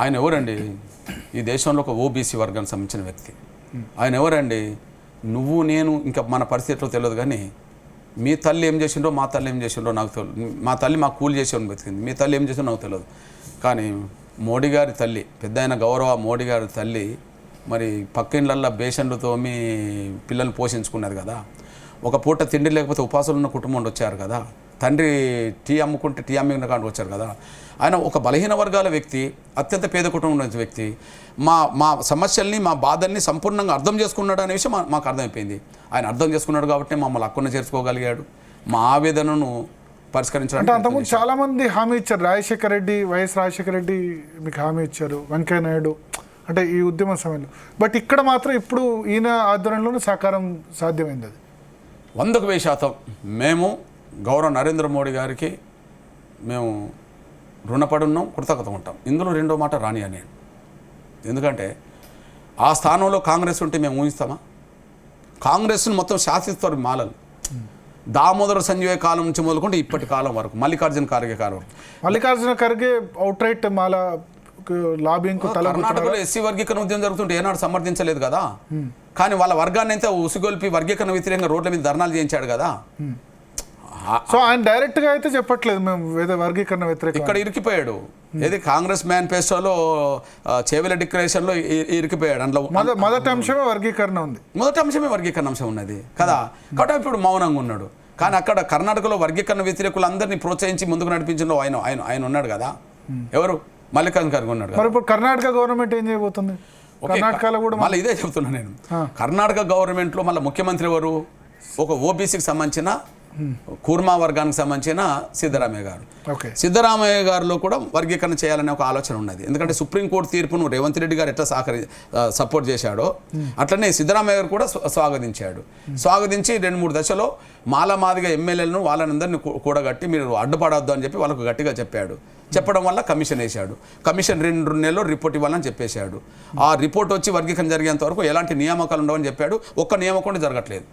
ఆయన ఎవరండి? ఈ దేశంలో ఒక ఓబీసీ వర్గానికి సంబంధించిన వ్యక్తి. ఆయన ఎవరండి? నువ్వు నేను ఇంకా మన పరిస్థితిలో తెలియదు, కానీ మీ తల్లి ఏం చేసిండో మా తల్లి ఏం చేసిండో నాకు తెలియదు. మా తల్లి మాకు కూలి చేసేవాడిని బతికింది, మీ తల్లి ఏం చేసిండో నాకు తెలియదు. కానీ మోడీ గారి తల్లి, పెద్ద ఆయన గౌరవ మోడీ గారి తల్లి మరి పక్కిళ్ళల్లో బేషన్లతో మీ పిల్లల్ని పోషించుకున్నది కదా. ఒక పూట తిండి లేకపోతే ఉపాసాలు ఉన్న కుటుంబం వచ్చారు కదా. తండ్రి టీ అమ్ముకుంటే టీ అమ్మిన కాంటి వచ్చారు కదా. ఆయన ఒక బలహీన వర్గాల వ్యక్తి, అత్యంత పేద కుటుంబం ఉన్న వ్యక్తి. మా సమస్యల్ని, మా బాధల్ని సంపూర్ణంగా అర్థం చేసుకున్నాడు అనే విషయం మాకు అర్థమైపోయింది. ఆయన అర్థం చేసుకున్నాడు కాబట్టి మమ్మల్ని అక్కున చేర్చుకోగలిగాడు, మా ఆవేదనను పరిష్కరించడానికి. అంటే అంతకుముందు చాలామంది హామీ ఇచ్చారు. రాజశేఖర రెడ్డి, వైఎస్ రాజశేఖర రెడ్డి మీకు హామీ ఇచ్చారు, వెంకయ్య నాయుడు, అంటే ఈ ఉద్యమ సమయంలో. బట్ ఇక్కడ మాత్రం ఇప్పుడు ఈయన ఆధ్వర్యంలోనే సాకారం సాధ్యమైంది. అది 100% మేము గౌరవ నరేంద్ర మోడీ గారికి మేము రుణపడి ఉన్నాం, కృతజ్ఞత ఉంటాం. ఇందులో రెండో మాట రాని అని. ఎందుకంటే ఆ స్థానంలో కాంగ్రెస్ ఉంటే మేము ఊహిస్తామా? కాంగ్రెస్ను మొత్తం శాసిస్తారు మాలలు. దామోదర సంజయ్ కాలం నుంచి మొదలుకుంటే ఇప్పటి కాలం వరకు, మల్లికార్జున ఖార్గే కాలం వరకు. మల్లికార్జున ఖర్గే అవుట్ రైట్ మాల లాబింగ్ కర్ణాటకలో ఎస్సీ వర్గీకరణ ఉద్యమం జరుగుతుంటే ఏనాడు సమర్థించలేదు కదా. కానీ వాళ్ళ వర్గాన్ని అయితే ఉసిగొల్పి వర్గీకరణ వ్యతిరేకంగా రోడ్ల మీద ధర్నాలు చేయించాడు కదా. సో ఆయన డైరెక్ట్ గా అయితే చెప్పట్లేదు మేము వర్గీకరణ వ్యతిరేకం. ఇక్కడ ఇరికిపోయాడు. ఏది కాంగ్రెస్ మేనిఫెస్టోలో చేవెల డిక్లరేషన్లో ఇరికిపోయాడు. అందులో మొదటి అంశమే వర్గీకరణ ఉంది, మొదటి అంశమే వర్గీకరణ అంశం ఉన్నది కదా. కాబట్టి ఇప్పుడు మౌనంగా ఉన్నాడు. కానీ అక్కడ కర్ణాటకలో వర్గీకరణ వ్యతిరేకులందరినీ ప్రోత్సహించి ముందుకు నడిపించడంలో ఆయన ఉన్నాడు కదా. ఎవరు? మల్లికార్జున ఖర్గే ఉన్నాడు కదా. మరి ఇప్పుడు కర్ణాటక గవర్నమెంట్ ఏం చేయబోతుంది? కర్ణాటకలో కూడా మళ్ళీ ఇదే చెప్తున్నా నేను. కర్ణాటక గవర్నమెంట్లో మళ్ళీ ముఖ్యమంత్రి ఎవరు? ఒక ఓబీసీకి సంబంధించిన కుర్మా వర్గానికి సంబంధించిన సిద్ధరామయ్య గారు. సిద్ధరామయ్య గారిలో కూడా వర్గీకరణ చేయాలనే ఒక ఆలోచన ఉన్నది. ఎందుకంటే సుప్రీంకోర్టు తీర్పును రేవంత్ రెడ్డి గారు ఎట్లా సపోర్ట్ చేశాడో అట్లనే సిద్ధరామయ్య గారు కూడా స్వాగతించి 2-3 దశలో మాదిగ ఎమ్మెల్యేలను వాళ్ళందరినీ కూడగట్టి మీరు అడ్డుపడవద్దు అని చెప్పి వాళ్ళకు గట్టిగా చెప్పడం వల్ల కమిషన్ వేశాడు. కమిషన్ 2 నెలల్లో రిపోర్ట్ ఇవ్వాలని చెప్పేశాడు. ఆ రిపోర్ట్ వచ్చి వర్గీకరణ జరిగేంత వరకు ఎలాంటి నియామకాలు ఉండవని చెప్పాడు. ఒక్క నియామకం జరగట్లేదు.